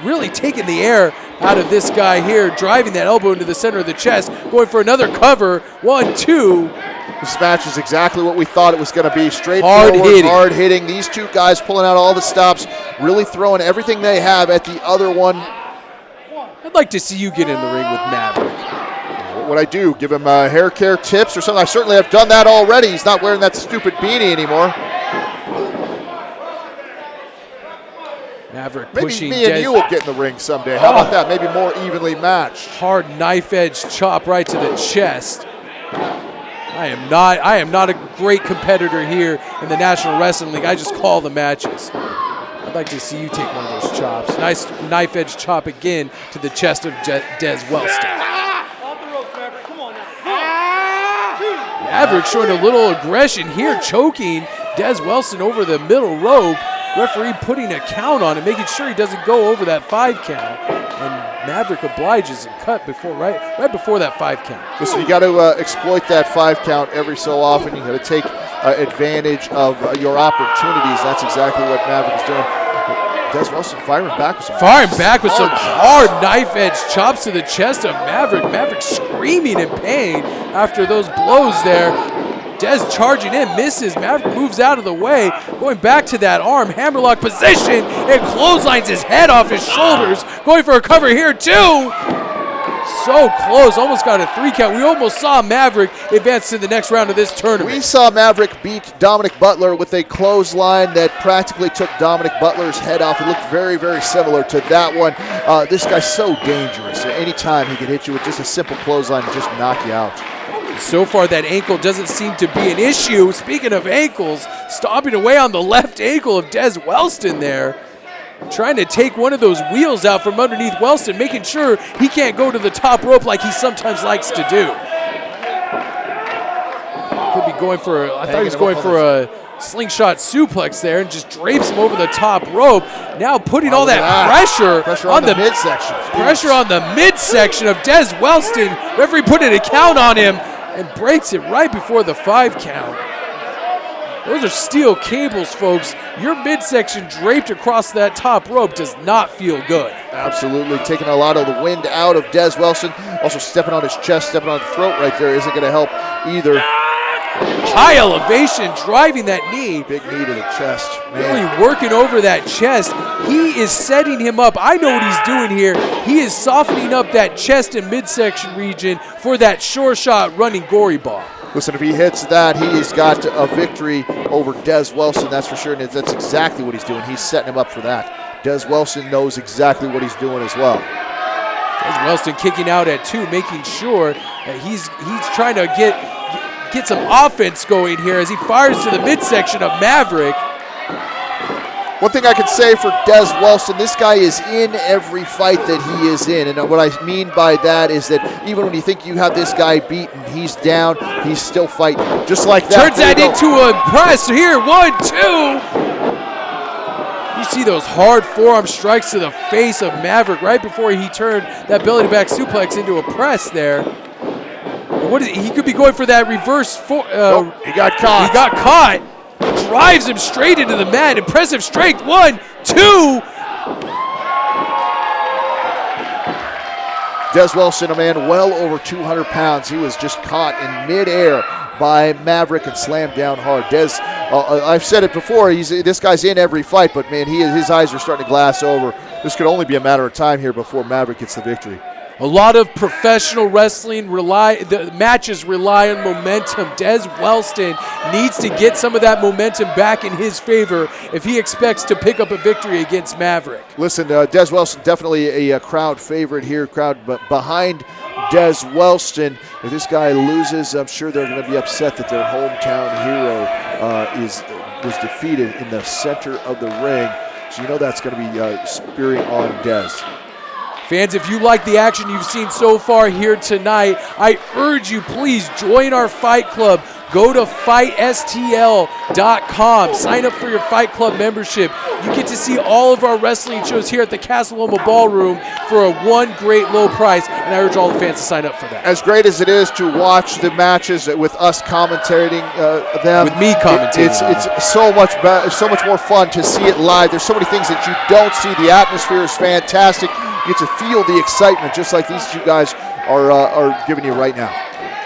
Really taking the air out of this guy here, driving that elbow into the center of the chest, going for another cover. 1, 2. This match is exactly what we thought it was going to be. Straightforward, hard hitting. These two guys pulling out all the stops, really throwing everything they have at the other one. I'd like to see you get in the ring with Maverick. What would I do? Give him hair care tips or something? I certainly have done that already. He's not wearing that stupid beanie anymore. Maverick maybe pushing me and you will get in the ring someday. How about that? Maybe more evenly matched. Hard knife edge chop right to the chest. I am not a great competitor here in the National Wrestling League. I just call the matches. I'd like to see you take one of those chops. Nice knife edge chop again to the chest of Dez Wellston. Maverick showing a little aggression here, choking Dez Wellston over the middle rope. Referee putting a count on him, making sure he doesn't go over that 5 count. And Maverick obliges and cut right before that 5 count. Listen, you got to exploit that 5 count every so often. You got to take advantage of your opportunities. That's exactly what Maverick is doing. Dez Wellston firing back with some hard knife edge chops to the chest of Maverick. Maverick screaming in pain after those blows there. Dez charging in, misses. Maverick moves out of the way, going back to that arm, hammerlock position, and clotheslines his head off his shoulders. Going for a cover here too. So close, almost got a 3 count. We almost saw Maverick advance to the next round of this tournament. We saw Maverick beat Dominic Butler with a clothesline that practically took Dominic Butler's head off. It looked very, very similar to that one. This guy's so dangerous. Anytime he can hit you with just a simple clothesline and just knock you out. So far, that ankle doesn't seem to be an issue. Speaking of ankles, stomping away on the left ankle of Dez Wellston there. Trying to take one of those wheels out from underneath Wellston, making sure he can't go to the top rope like he sometimes likes to do. Could be going for I thought he was going for a slingshot suplex there and just drapes him over the top rope. Now putting all that pressure on the midsection. Pressure on the midsection of Dez Wellston. Referee putting a count on him and breaks it right before the 5 count. Those are steel cables, folks. Your midsection draped across that top rope does not feel good. Absolutely, taking a lot of the wind out of Dez Wellston. Also stepping on his chest, stepping on the throat right there isn't going to help either. High elevation, driving that knee. Big knee to the chest. Really working over that chest. He is setting him up. I know what he's doing here. He is softening up that chest and midsection region for that sure shot running gory ball. Listen, if he hits that, he's got a victory over Dez Wellston, that's for sure, and that's exactly what he's doing. He's setting him up for that. Dez Wellston knows exactly what he's doing as well. Dez Wellston kicking out at 2, making sure that he's trying to get some offense going here as he fires to the midsection of Maverick. One thing I can say for Dez Wellston, this guy is in every fight that he is in. And what I mean by that is that even when you think you have this guy beaten, he's down, he's still fighting. Just like that. Turns that into a press here. 1, 2. You see those hard forearm strikes to the face of Maverick right before he turned that belly-to-back suplex into a press there. He could be going for that reverse. Nope, he got caught. He got caught. drives him straight into the mat. Impressive strength. 1, 2. Dez Wellston, a man well over 200 pounds. He was just caught in midair by Maverick and slammed down hard. Dez, I've said it before, this guy's in every fight, but man, his eyes are starting to glass over. This could only be a matter of time here before Maverick gets the victory. A lot of professional wrestling the matches rely on momentum. Dez Wellston needs to get some of that momentum back in his favor if he expects to pick up a victory against Maverick. Listen, Dez Wellston definitely a crowd favorite here. Crowd behind Dez Wellston. If this guy loses, I'm sure they're going to be upset that their hometown hero was defeated in the center of the ring. So you know that's going to be spearing on Dez. Fans, if you like the action you've seen so far here tonight, I urge you, please join our Fight Club. Go to FightSTL.com. Sign up for your Fight Club membership. You get to see all of our wrestling shows here at the Casa Loma Ballroom for one great low price, and I urge all the fans to sign up for that. As great as it is to watch the matches with us commentating them, with me commentating, it's so much more fun to see it live. There's so many things that you don't see. The atmosphere is fantastic. You get to feel the excitement just like these two guys are giving you right now.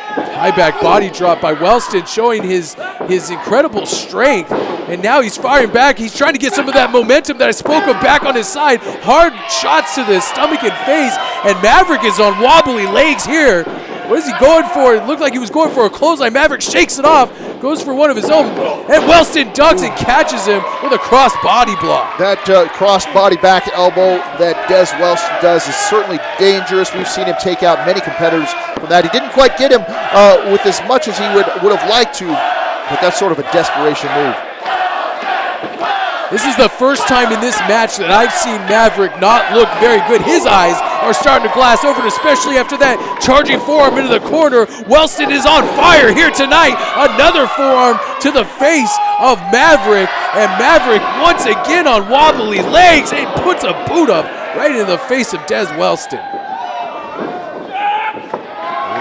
High back body drop by Welston, showing his incredible strength. And now he's firing back. He's trying to get some of that momentum that I spoke of back on his side. Hard shots to the stomach and face. And Maverick is on wobbly legs here. What is he going for? It looked like he was going for a clothesline. Maverick shakes it off, goes for one of his own. And Welston ducks and catches him with a cross body block. That cross body back elbow that Dez Wellston does is certainly dangerous. We've seen him take out many competitors from that. He didn't quite get him with as much as he would have liked to, but that's sort of a desperation move. This is the first time in this match that I've seen Maverick not look very good. His eyes are starting to glass over, especially after that charging forearm into the corner. Welston is on fire here tonight. Another forearm to the face of Maverick. And Maverick once again on wobbly legs and puts a boot up right in the face of Dez Wellston.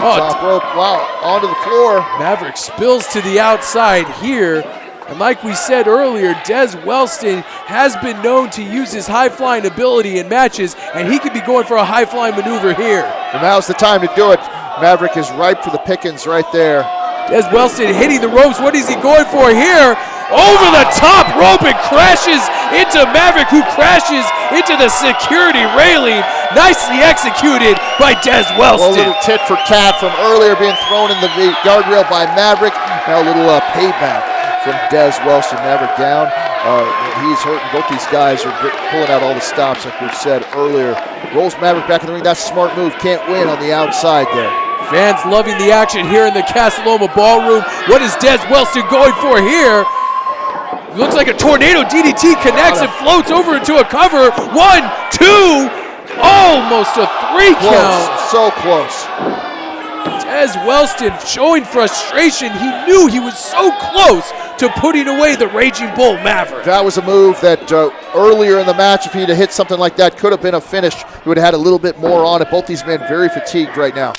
Top rope, wow, onto the floor. Maverick spills to the outside here. And like we said earlier, Dez Wellston has been known to use his high-flying ability in matches, and he could be going for a high-flying maneuver here. And now's the time to do it. Maverick is ripe for the pickings right there. Dez Wellston hitting the ropes. What is he going for here? Over the top rope and crashes into Maverick, who crashes into the security railing. Nicely executed by Dez Wellston. Well, a little tit for tat from earlier being thrown in the guardrail by Maverick. Now a little payback from Dez Wellston. Maverick down. He's hurting. Both these guys are pulling out all the stops like we've said earlier. Rolls Maverick back in the ring. That's a smart move. Can't win on the outside there. Fans loving the action here in the Casa Loma Ballroom. What is Dez Wellston going for here? Looks like a tornado DDT connects and floats over into a cover. 1, 2, almost a 3 count. So close. Dez Wellston showing frustration. He knew he was so close to putting away the Raging Bull Maverick. That was a move that earlier in the match, if he'd have hit something like that, could have been a finish. He would have had a little bit more on it. Both these men very fatigued right now.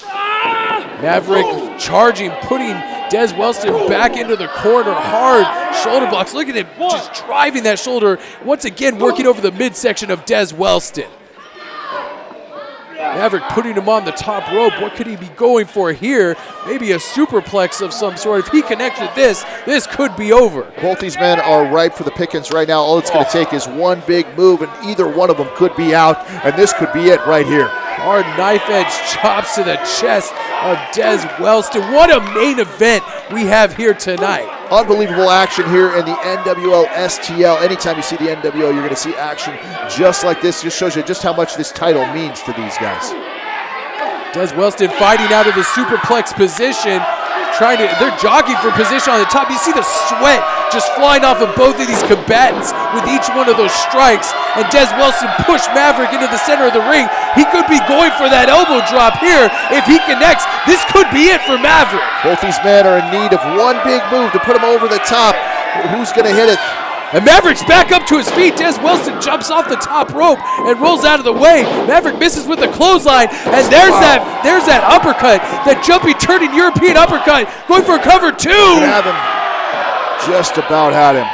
Maverick charging, putting Dez Wellston back into the corner. Hard shoulder blocks. Look at him just driving that shoulder. Once again, working over the midsection of Dez Wellston. Maverick putting him on the top rope. What could he be going for here? Maybe a superplex of some sort. If he connects with this could be over. Both these men are ripe for the pickings right now. All it's going to take is one big move, and either one of them could be out, and this could be it right here. Hard knife edge chops to the chest of Dez Wellston. What a main event we have here tonight. Unbelievable action here in the NWL STL. Anytime you see the NWL, you're going to see action just like this. Just shows you just how much this title means to these guys. Dez Wellston fighting out of the superplex position. They're jogging for position on the top. You see the sweat just flying off of both of these combatants with each one of those strikes. And Dez Wellston pushed Maverick into the center of the ring. He could be going for that elbow drop here. If he connects, this could be it for Maverick. Both these men are in need of one big move to put him over the top. Who's going to hit it? And Maverick's back up to his feet. Dez Wellston jumps off the top rope and rolls out of the way. Maverick misses with the clothesline, and there's that uppercut, that jumpy turning European uppercut, going for a cover 2. Just about had him.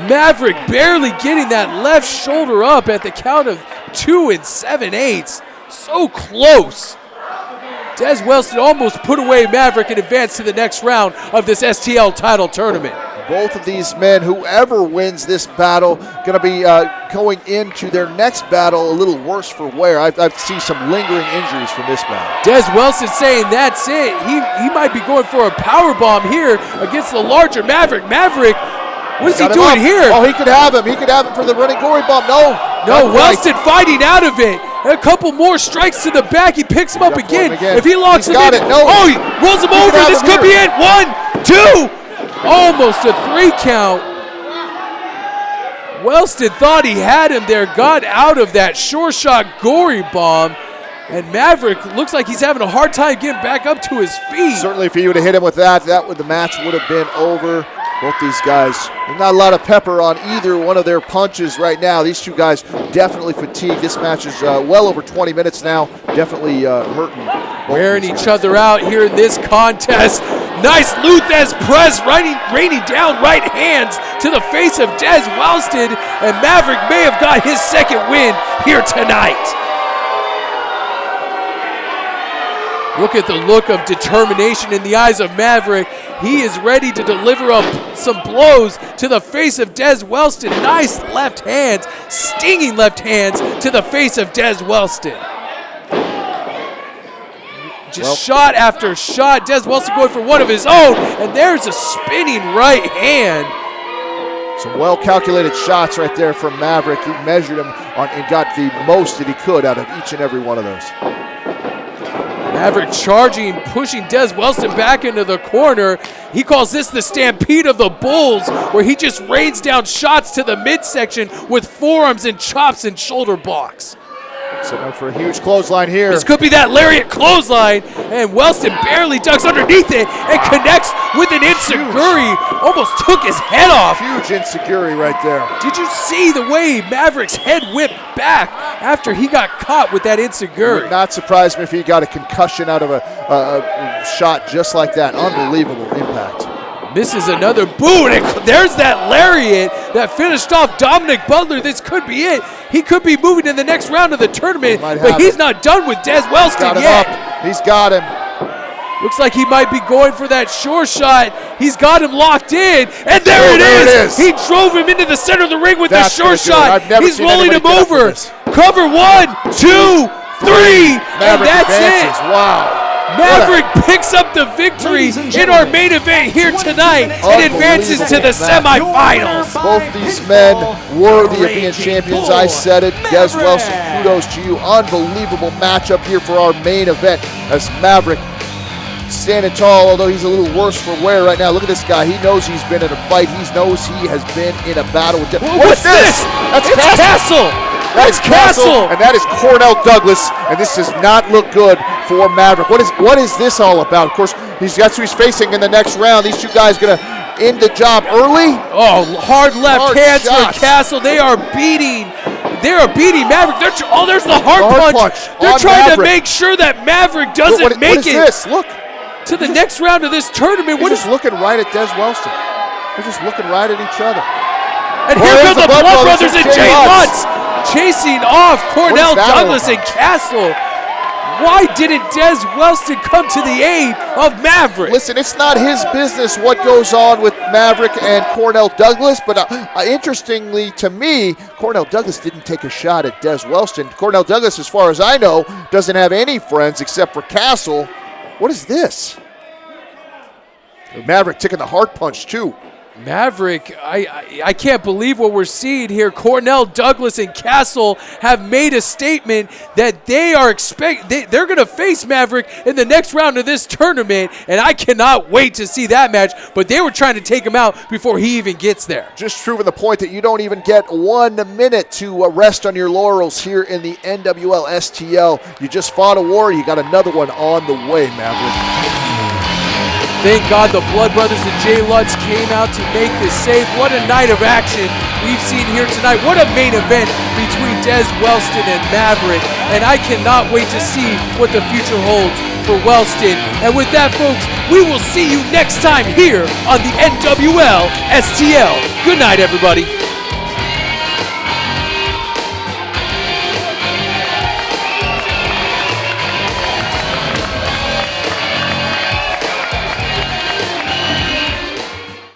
Maverick barely getting that left shoulder up at the count of 2 7/8. So close. Dez Wellston almost put away Maverick and advanced to the next round of this STL title tournament. Both of these men, whoever wins this battle, going to be going into their next battle a little worse for wear. I see some lingering injuries from this battle. Dez Wellston saying that's it. He might be going for a power bomb here against the larger Maverick. Maverick, what is he doing here? Oh, he could have him. He could have him for the running gory bomb. No, Wellston fighting out of it. A couple more strikes to the back. He picks him up again. If he locks him in, he rolls him over. This could be it. 1, 2. Almost a 3 count. Wellston thought he had him there, got out of that sure shot gory bomb, and Maverick looks like he's having a hard time getting back up to his feet. Certainly if he would have hit him with that, the match would have been over. Both these guys, there's not a lot of pepper on either one of their punches right now. These two guys definitely fatigued. This match is well over 20 minutes now. Definitely hurting. Wearing each other out here in this contest. Nice Lutz press, raining down right hands to the face of Dez Wellston, and Maverick may have got his second win here tonight. Look at the look of determination in the eyes of Maverick. He is ready to deliver up some blows to the face of Dez Wellston. Nice left hands, stinging left hands to the face of Dez Wellston. Just shot after shot. Dez Wellston going for one of his own, and there's a spinning right hand. Some well-calculated shots right there from Maverick. He measured him and got the most that he could out of each and every one of those. Maverick charging, pushing Dez Wellston back into the corner. He calls this the stampede of the bulls, where he just rains down shots to the midsection with forearms and chops and shoulder blocks. Setting up for a huge clothesline here. This could be that lariat clothesline, and Wellston barely ducks underneath it and connects with an enziguri. Almost took his head off. Huge enziguri right there. Did you see the way Maverick's head whipped back after he got caught with that enziguri? Would not surprise me if he got a concussion out of a shot just like that. Unbelievable impact. Misses another boot, and there's that lariat that finished off Dominic Butler. This could be it. He could be moving to the next round of the tournament, but he's not done with Dez Wellston yet. He's got him. Looks like he might be going for that sure shot. He's got him locked in, and there it is. He drove him into the center of the ring with the sure shot. He's rolling him over. Cover 1, 2, 3, and that's it. Wow. Maverick picks up the victory in our main event here tonight and advances to the semifinals. Both these men worthy of being champions. I said it. Dez Wellston, kudos to you. Unbelievable matchup here for our main event as Maverick standing tall, although he's a little worse for wear right now. Look at this guy. He knows he's been in a fight. He knows he has been in a battle with Dez. What's this? That's Castle. That's Castle. And that is Cornell Douglas, and this does not look good for Maverick. What is this all about? Of course, that's who he's facing in the next round. These two guys going to end the job early. Oh, hard left hands for Castle. They are beating Maverick. There's the hard punch. They're trying to make sure that Maverick doesn't make it. What is this? Look. To the next round of this tournament. They're just looking right at Dez Wellston. They're just looking right at each other. And here come the Blood Brothers and Jay Lutz chasing off Cornell Douglas and Castle. Why didn't Dez Wellston come to the aid of Maverick? Listen, it's not his business what goes on with Maverick and Cornell Douglas, but interestingly to me, Cornell Douglas didn't take a shot at Dez Wellston. Cornell Douglas, as far as I know, doesn't have any friends except for Castle. What is this? Maverick taking the hard punch too. Maverick, I can't believe what we're seeing here. Cornell Douglas and Castle have made a statement that they are they're going to face Maverick in the next round of this tournament, and I cannot wait to see that match. But they were trying to take him out before he even gets there. Just proving the point that you don't even get 1 minute to rest on your laurels here in the NWL STL. You just fought a war, you got another one on the way, Maverick. Thank God the Blood Brothers and Jay Lutz came out to make this safe. What a night of action we've seen here tonight. What a main event between Dez Wellston and Maverick. And I cannot wait to see what the future holds for Welston. And with that, folks, we will see you next time here on the NWL STL. Good night, everybody.